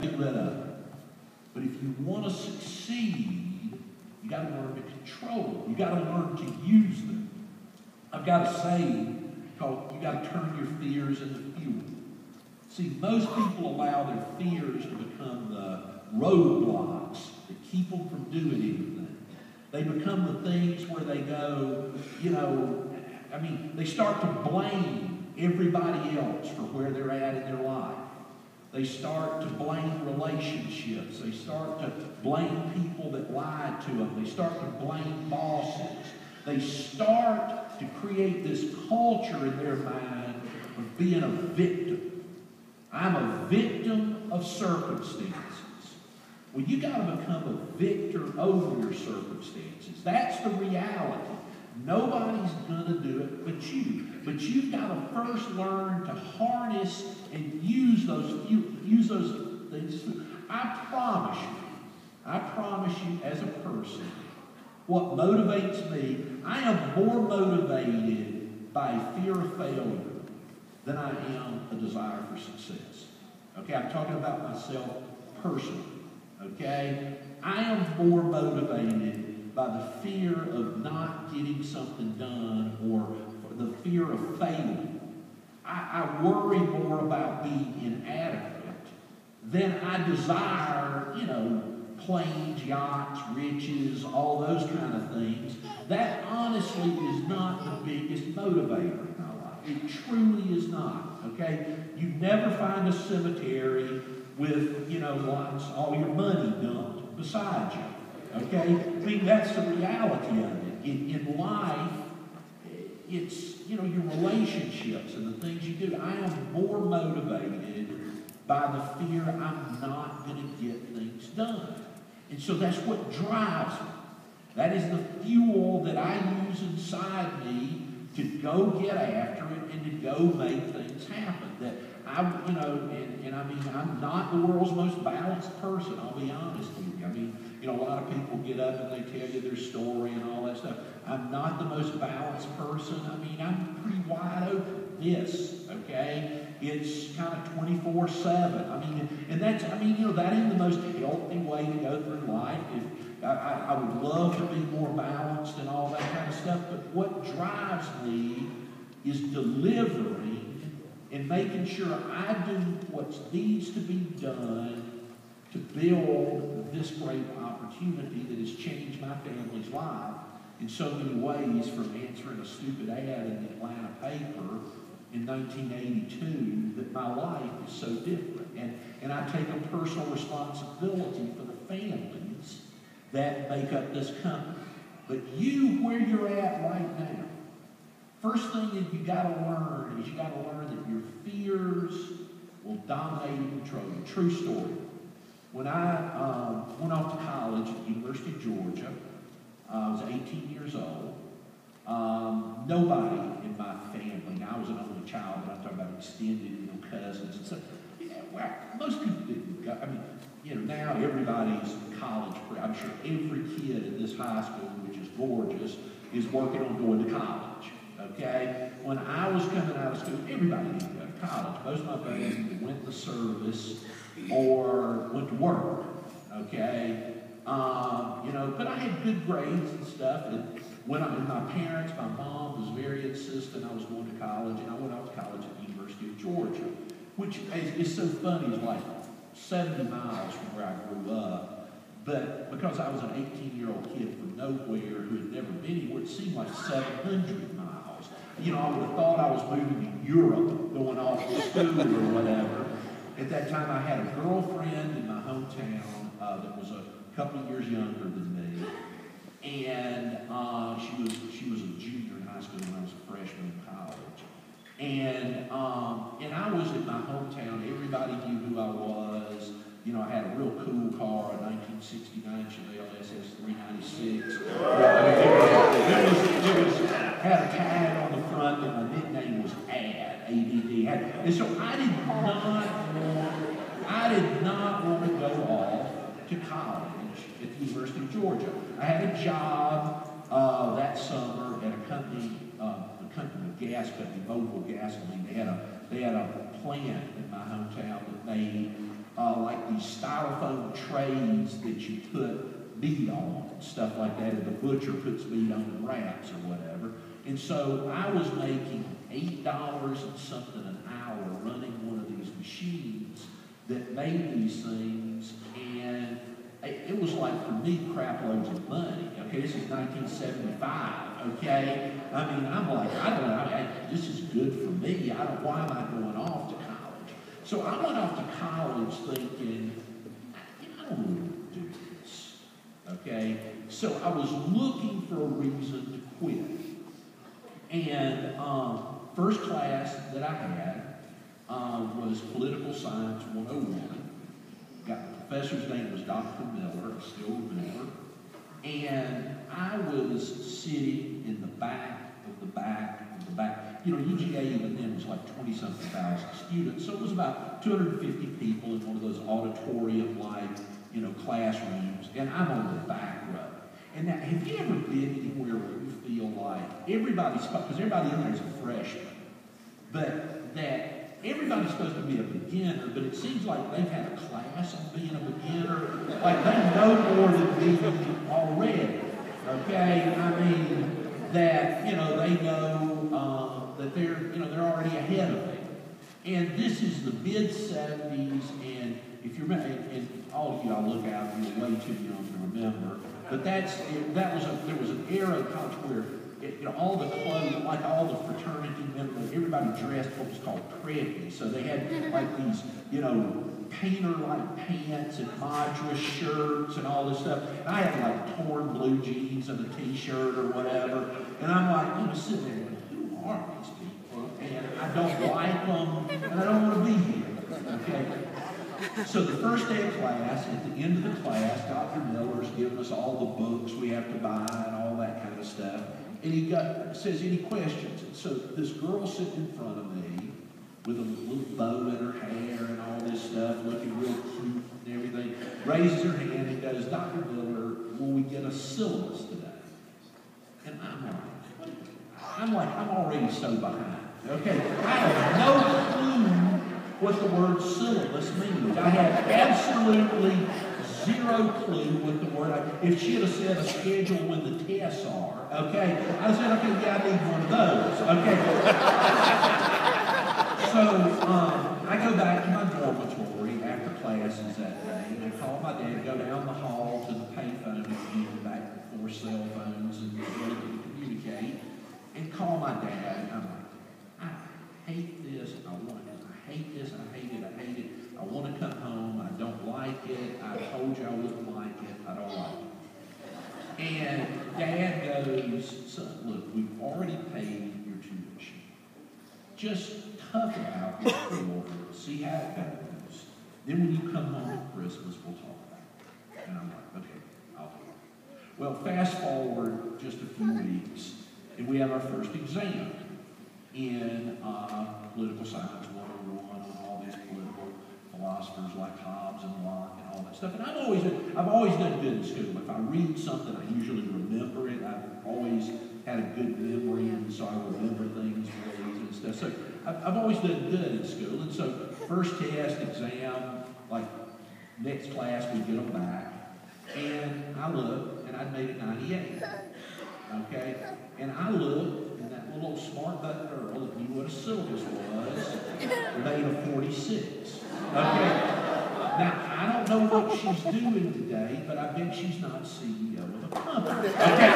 get rid of it. But if you want to succeed, you got to learn to control them. You got to learn to use them. I've got a saying called, you got to turn your fears into fuel. See, most people allow their fears to become the roadblocks that keep them from doing anything. They become the things where they go, they start to blame everybody else for where they're at in their life. They start to blame relationships. They start to blame people that lied to them. They start to blame bosses. They start to create this culture in their mind of being a victim. I'm a victim of circumstances. Well, you got to become a victor over your circumstances. That's the reality. Nobody's going to do it but you. But you've got to first learn to harness and use those things. I promise you as a person, what motivates me, I am more motivated by fear of failure than I am a desire for success. Okay, I'm talking about myself personally. Okay, I am more motivated by the fear of not getting something done or the fear of failing. I worry more about being inadequate than I desire, planes, yachts, riches, all those kind of things. That honestly is not the biggest motivator in my life. It truly is not, okay? You never find a cemetery with, all your money dumped beside you, okay? I mean, that's the reality of it. In life, it's, your relationships and the things you do. I am more motivated by the fear I'm not going to get things done. And so that's what drives me. That is the fuel that I use inside me to go get after it and to go make things happen. That I'm not the world's most balanced person, I'll be honest with you. A lot of people get up and they tell you their story and all that stuff. I'm not the most balanced person. I'm pretty wide open. Okay? It's kind of 24/7. And that's, that ain't the most healthy way to go through life. I would love to be more balanced and all that kind of stuff, but what drives me is delivering and making sure I do what needs to be done to build this great opportunity that has changed my family's life in so many ways, from answering a stupid ad in the Atlanta paper in 1982, that my life is so different. And I take a personal responsibility for the families that make up this company. But you, where you're at right now, first thing that you got to learn is you got to learn that your fears will dominate and control you. True story. When I went off to college at the University of Georgia, I was 18 years old. Nobody in my family, now I was an only child, but I'm talking about extended, cousins and stuff. Most people didn't go. Now everybody's in college. I'm sure every kid in this high school, which is gorgeous, is working on going to college. Okay? When I was coming out of school, everybody didn't go to college. Most of my friends either went to service or went to work. Okay? But I had good grades and stuff. And when my parents, my mom was very insistent I was going to college, and I went off to college at the University of Georgia, which is so funny. It's like 70 miles from where I grew up. But because I was an 18-year-old kid from nowhere who had never been anywhere, it seemed like 700 miles. I would have thought I was moving to Europe, going off to school or whatever. At that time, I had a girlfriend in my hometown that was a couple of years younger than me. And she was a junior in high school when I was a freshman in college. And I was in my hometown. Everybody knew who I was. I had a real cool car, a 1969 Chevelle SS 396. It had a tag on the front, and my nickname was ADD. And so I did not want to go off to college at the University of Georgia. I had a job that summer at a company, gas company, Mobil Gasoline. They had a plant in my hometown that made like these styrofoam trays that you put meat on and stuff like that, and the butcher puts meat on and wraps or whatever. And so I was making $8 and something an hour running one of these machines that made these things, and it was like, for me, crap loads of money. Okay, this is 1975, okay? I mean, I'm like, I don't know, this is good for me. Why am I going off to college? So I went off to college thinking, I don't really want to do this, okay? So I was looking for a reason to quit. And first class that I had was Political Science 101. The professor's name was Dr. Miller, I still remember. And I was sitting in the back of the back of the back. You know, UGA even then was like 20-something thousand students, so it was about 250 people in one of those auditorium-like, you know, classrooms, and I'm on the back row. And now, have you ever been anywhere where you feel like everybody's, because everybody in there is a freshman, but that everybody's supposed to be a beginner, but it seems like they've had a class on being a beginner. Like they know more than me already. Okay? I mean, that, you know, they know that they're already ahead of me. And this is the mid-70s, and if you're, and all of you, I'll look out, you're way too young to remember, but there was an era in college where all the clothes, like all the fraternity members, everybody dressed what was called preppy. So they had like these, painter-like pants and Madras shirts and all this stuff. And I had like torn blue jeans and a t-shirt or whatever. And I'm like, sitting there going, who are these people? And I don't like them, and I don't want to be here. Okay? So the first day of class, at the end of the class, Dr. Miller's giving us all the books we have to buy and all that kind of stuff. And he says, any questions? And so this girl sitting in front of me with a little bow in her hair and all this stuff, looking real cute and everything, raises her hand and goes, Dr. Miller, will we get a syllabus today? And I'm already so behind. Okay, I have no clue what the word syllabus means. I have absolutely zero clue what the word, if she had said a schedule when the tests are, okay, I said, okay, yeah, I need one of those, okay. So I go back to my dormitory after classes that day, and I call my dad, go down the hall to the payphone again, back before cell phones and really could communicate, and call my dad, and I'm like, I hate this, I hate this, I hate it, I hate it. I want to come home, I don't like it, I told you I wouldn't like it, I don't like it. And Dad goes, son, look, we've already paid your tuition. Just tough it out your quarter, see how it goes. Then when you come home at Christmas, we'll talk about it. And I'm like, okay, I'll do it. Well, fast forward just a few weeks, and we have our first exam in Political Science 101 on all these political philosophers like Hobbes and Locke and all that stuff. And I've always done good in school. If I read something, I usually remember it. I've always had a good memory, and so I remember things really easy and stuff. So I've always done good in school. And so first test, exam, like next class, we get them back. And I looked, and I'd made it 98. Okay? And I looked, and that little smart butt girl that knew what a syllabus was made a 46. Okay? Now, I don't know what she's doing today, but I bet she's not CEO of a company. Okay?